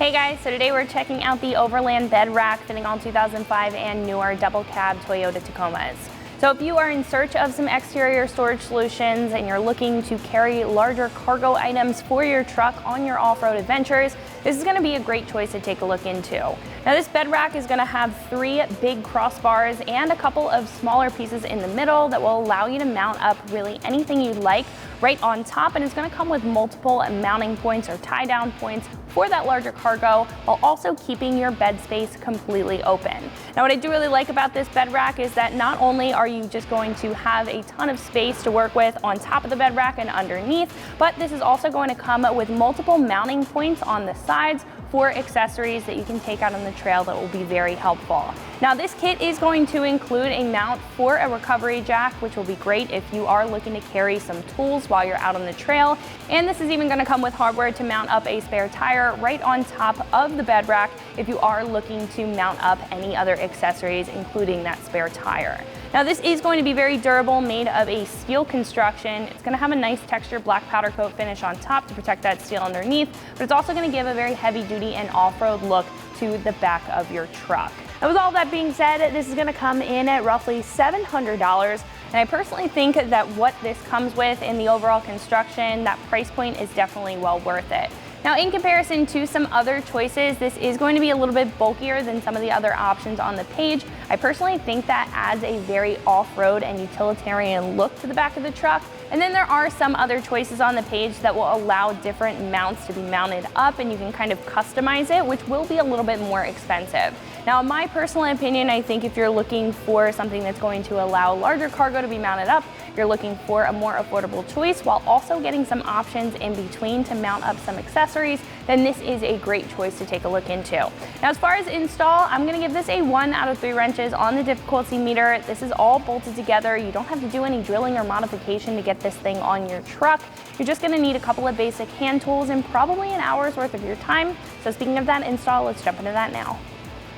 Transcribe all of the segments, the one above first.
Hey guys, so today we're checking out the Overland bed rack fitting all 2005 and newer double cab Toyota Tacomas. So if you are in search of some exterior storage solutions and you're looking to carry larger cargo items for your truck on your off-road adventures, this is going to be a great choice to take a look into. Now this bed rack is going to have 3 big crossbars and a couple of smaller pieces in the middle that will allow you to mount up really anything you'd like right on top, and it's going to come with multiple mounting points or tie down points for that larger cargo while also keeping your bed space completely open. Now what I do really like about this bed rack is that not only are you just going to have a ton of space to work with on top of the bed rack and underneath, but this is also going to come with multiple mounting points on the sides for accessories that you can take out on the trail that will be very helpful. Now this kit is going to include a mount for a recovery jack, which will be great if you are looking to carry some tools while you're out on the trail. And this is even going to come with hardware to mount up a spare tire right on top of the bed rack if you are looking to mount up any other accessories, including that spare tire. Now this is going to be very durable, made of a steel construction. It's going to have a nice textured black powder coat finish on top to protect that steel underneath, but it's also going to give a very heavy duty and off-road look to the back of your truck. Now with all that being said, this is going to come in at roughly $700, and I personally think that what this comes with in the overall construction, that price point is definitely well worth it. Now in comparison to some other choices, this is going to be a little bit bulkier than some of the other options on the page. I personally think that adds a very off-road and utilitarian look to the back of the truck. And then there are some other choices on the page that will allow different mounts to be mounted up, and you can kind of customize it, which will be a little bit more expensive. Now in my personal opinion, I think if you're looking for something that's going to allow larger cargo to be mounted up, you're looking for a more affordable choice while also getting some options in between to mount up some accessories, then this is a great choice to take a look into. Now as far as install, I'm going to give this a 1 out of 3 wrenches on the difficulty meter. This is all bolted together. You don't have to do any drilling or modification to get this thing on your truck. You're just going to need a couple of basic hand tools and probably an hour's worth of your time. So speaking of that install, let's jump into that now.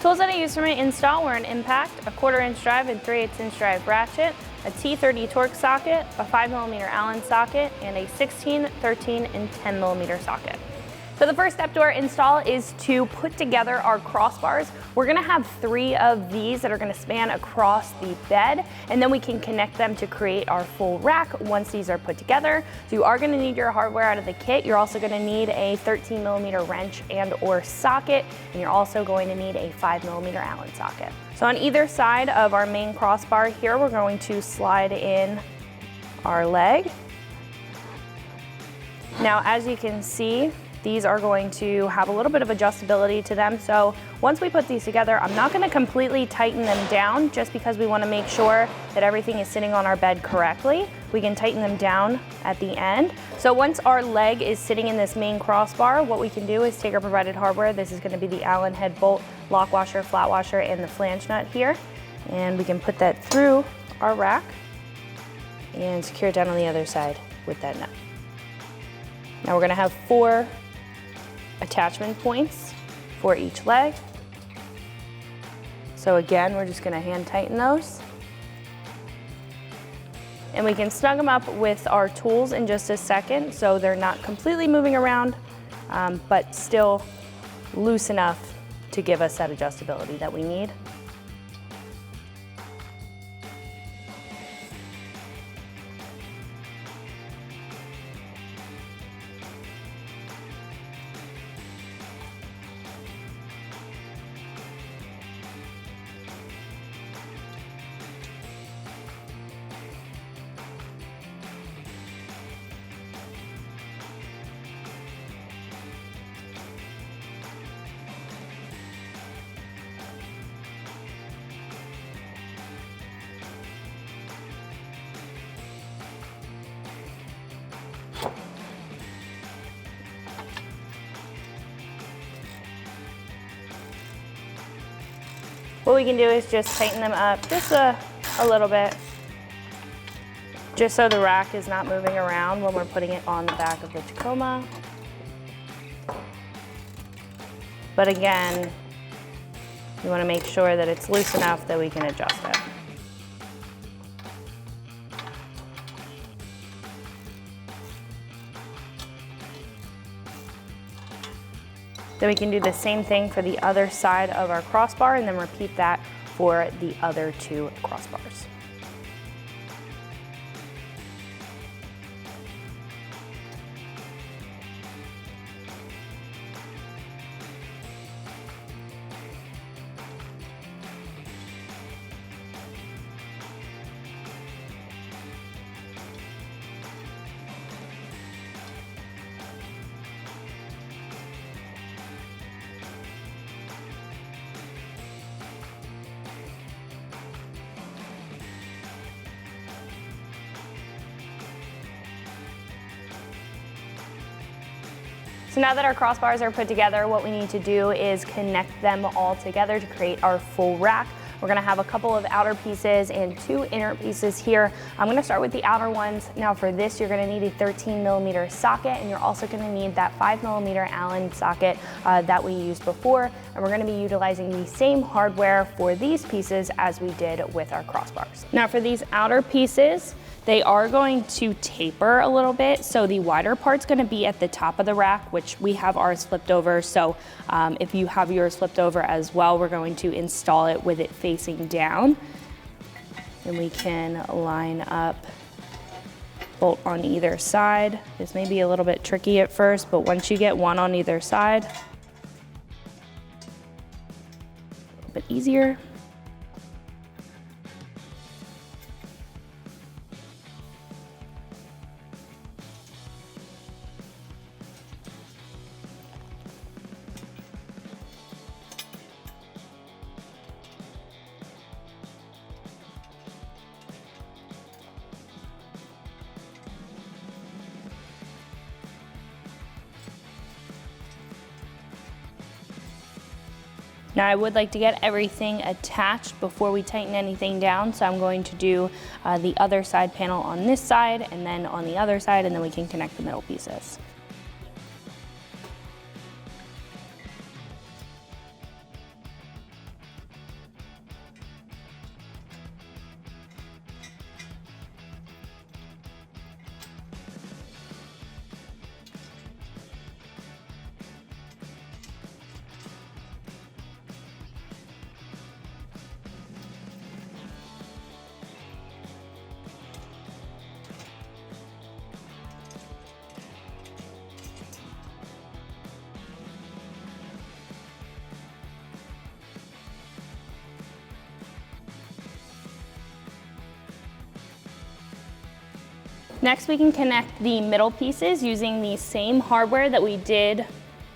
Tools that I used for my install were an impact, a 1/4 inch drive and 3/8 inch drive ratchet, a T30 Torx socket, a 5mm Allen socket, and a 16, 13, and 10mm socket. So the first step to our install is to put together our crossbars. We're gonna have 3 of these that are gonna span across the bed, and then we can connect them to create our full rack once these are put together. So you are gonna need your hardware out of the kit. You're also gonna need a 13mm wrench and or socket, and you're also going to need a 5mm Allen socket. So on either side of our main crossbar here, we're going to slide in our leg. Now as you can see, these are going to have a little bit of adjustability to them. So once we put these together, I'm not going to completely tighten them down just because we want to make sure that everything is sitting on our bed correctly. We can tighten them down at the end. So once our leg is sitting in this main crossbar, what we can do is take our provided hardware. This is going to be the Allen head bolt, lock washer, flat washer, and the flange nut here. And we can put that through our rack and secure it down on the other side with that nut. Now we're going to have 4 attachment points for each leg. So again, we're just going to hand tighten those. And we can snug them up with our tools in just a second so they're not completely moving around, but still loose enough to give us that adjustability that we need. What we can do is just tighten them up just a little bit, just so the rack is not moving around when we're putting it on the back of the Tacoma. But again, you want to make sure that it's loose enough that we can adjust it. Then we can do the same thing for the other side of our crossbar and then repeat that for the other 2 crossbars. So now that our crossbars are put together, what we need to do is connect them all together to create our full rack. We're gonna have a couple of outer pieces and 2 inner pieces here. I'm gonna start with the outer ones. Now for this, you're gonna need a 13mm socket, and you're also gonna need that 5mm Allen socket that we used before. And we're gonna be utilizing the same hardware for these pieces as we did with our crossbars. Now for these outer pieces, they are going to taper a little bit, so the wider part's gonna be at the top of the rack, which we have ours flipped over, so if you have yours flipped over as well, we're going to install it with it facing down. And we can line up bolt on either side. This may be a little bit tricky at first, but once you get one on either side, a bit easier. Now I would like to get everything attached before we tighten anything down, so I'm going to do the other side panel on this side and then on the other side, and then we can connect the middle pieces. Next, we can connect the middle pieces using the same hardware that we did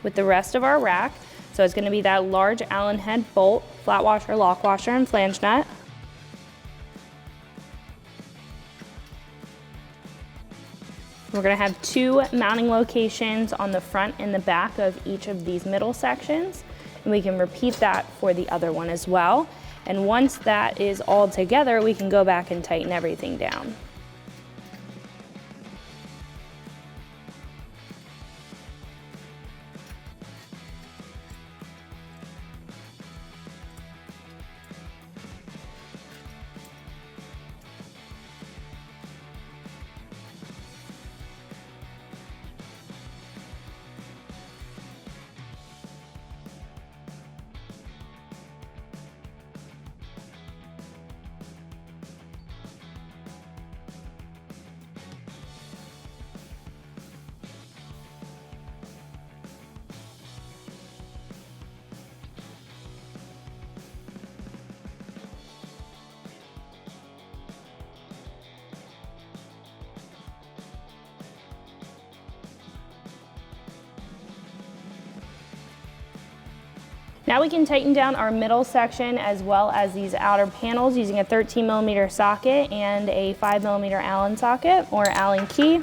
with the rest of our rack. So it's going to be that large Allen head bolt, flat washer, lock washer, and flange nut. We're going to have 2 mounting locations on the front and the back of each of these middle sections. And we can repeat that for the other one as well. And once that is all together, we can go back and tighten everything down. Now we can tighten down our middle section as well as these outer panels using a 13mm socket and a 5mm Allen socket or Allen key.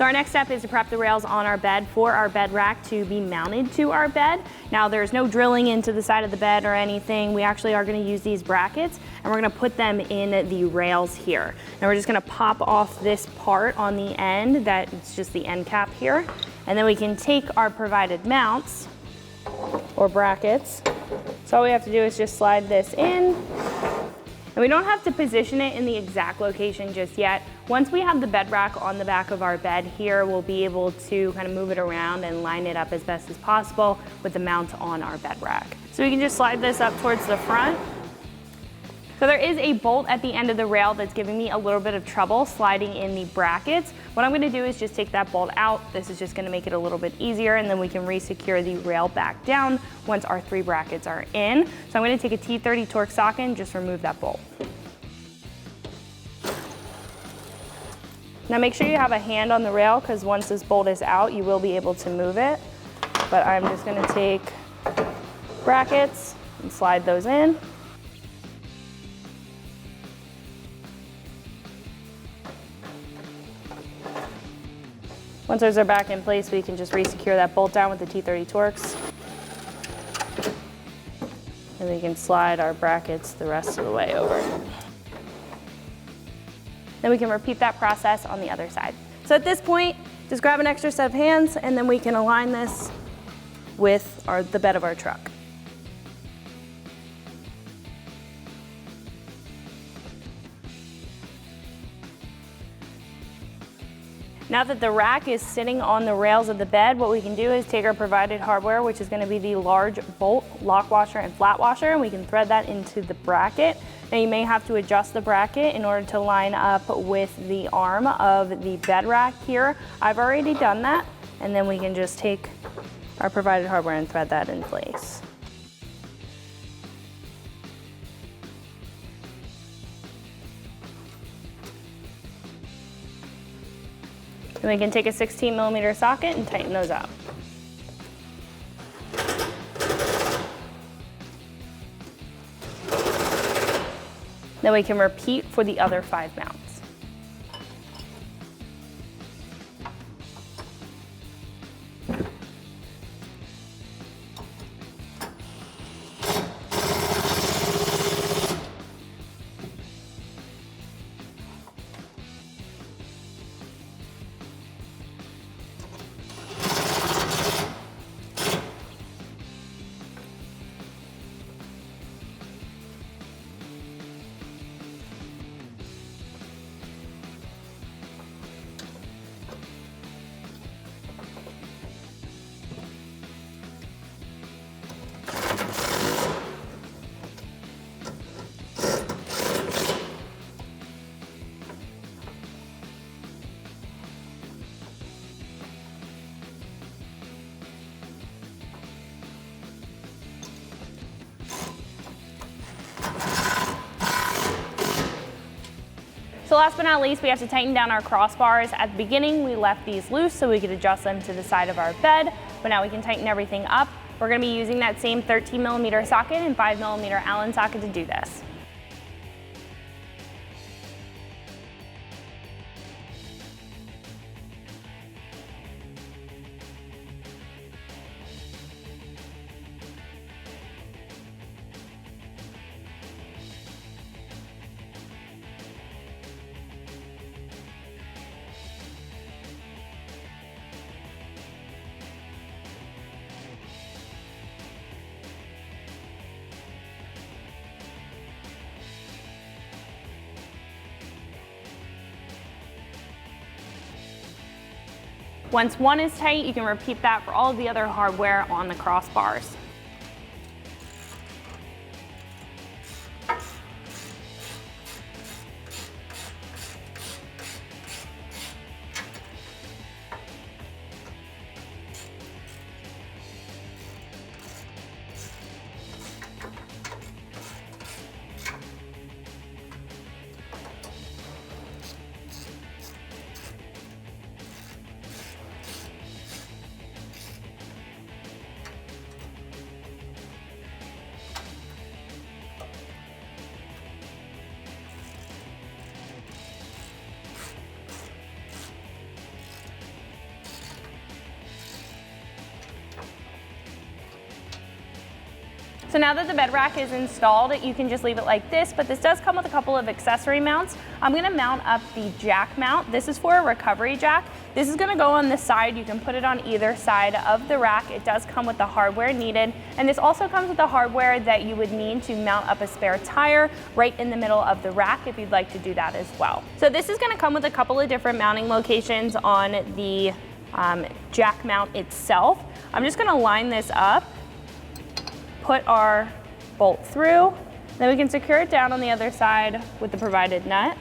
So our next step is to prep the rails on our bed for our bed rack to be mounted to our bed. Now there's no drilling into the side of the bed or anything. We actually are going to use these brackets and we're going to put them in the rails here. Now we're just going to pop off this part on the end, that it's just the end cap here. And then we can take our provided mounts or brackets. So all we have to do is just slide this in. And we don't have to position it in the exact location just yet. Once we have the bed rack on the back of our bed here, we'll be able to kind of move it around and line it up as best as possible with the mount on our bed rack. So we can just slide this up towards the front. So there is a bolt at the end of the rail that's giving me a little bit of trouble sliding in the brackets. What I'm going to do is just take that bolt out. This is just going to make it a little bit easier, and then we can re-secure the rail back down once our 3 brackets are in. So I'm going to take a T30 Torx socket and just remove that bolt. Now make sure you have a hand on the rail, because once this bolt is out, you will be able to move it. But I'm just going to take brackets and slide those in. Once those are back in place, we can just re-secure that bolt down with the T30 Torx. And we can slide our brackets the rest of the way over. Then we can repeat that process on the other side. So at this point, just grab an extra set of hands and then we can align this with the bed of our truck. Now that the rack is sitting on the rails of the bed, what we can do is take our provided hardware, which is going to be the large bolt, lock washer, and flat washer, and we can thread that into the bracket. Now you may have to adjust the bracket in order to line up with the arm of the bed rack here. I've already done that, and then we can just take our provided hardware and thread that in place. Then we can take a 16mm socket and tighten those up. Then we can repeat for the other 5 mounts. So last but not least, we have to tighten down our crossbars. At the beginning, we left these loose so we could adjust them to the side of our bed, but now we can tighten everything up. We're going to be using that same 13mm socket and 5mm Allen socket to do this. Once one is tight, you can repeat that for all of the other hardware on the crossbars. So now that the bed rack is installed, you can just leave it like this, but this does come with a couple of accessory mounts. I'm gonna mount up the jack mount. This is for a recovery jack. This is gonna go on the side. You can put it on either side of the rack. It does come with the hardware needed, and this also comes with the hardware that you would need to mount up a spare tire right in the middle of the rack if you'd like to do that as well. So this is gonna come with a couple of different mounting locations on the jack mount itself. I'm just gonna line this up, put our bolt through, then we can secure it down on the other side with the provided nut.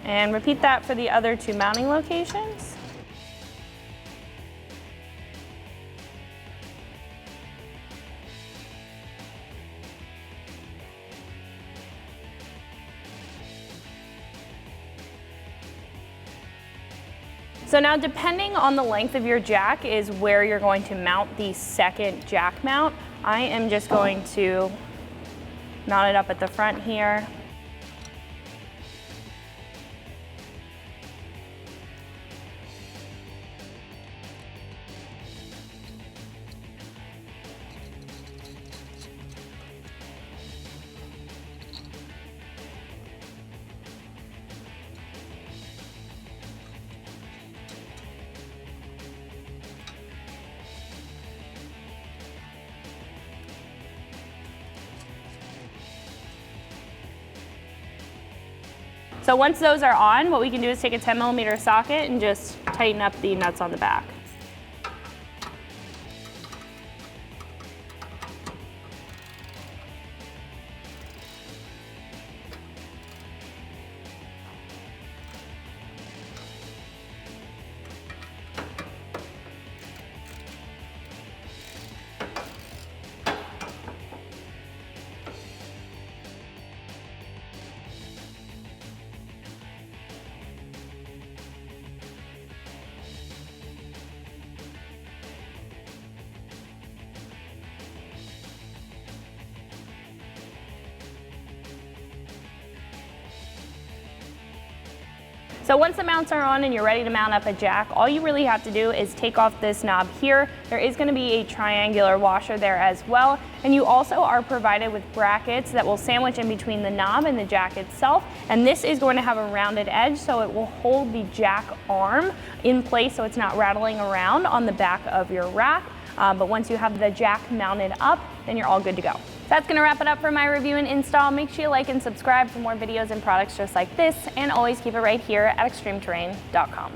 And repeat that for the other two mounting locations. So now, depending on the length of your jack is where you're going to mount the second jack mount. I am just going to mount it up at the front here. So once those are on, what we can do is take a 10mm socket and just tighten up the nuts on the back. So once the mounts are on and you're ready to mount up a jack, all you really have to do is take off this knob here. There is going to be a triangular washer there as well, and you also are provided with brackets that will sandwich in between the knob and the jack itself, and this is going to have a rounded edge so it will hold the jack arm in place so it's not rattling around on the back of your rack. But once you have the jack mounted up, then you're all good to go. That's gonna wrap it up for my review and install. Make sure you like and subscribe for more videos and products just like this, and always keep it right here at extremeterrain.com.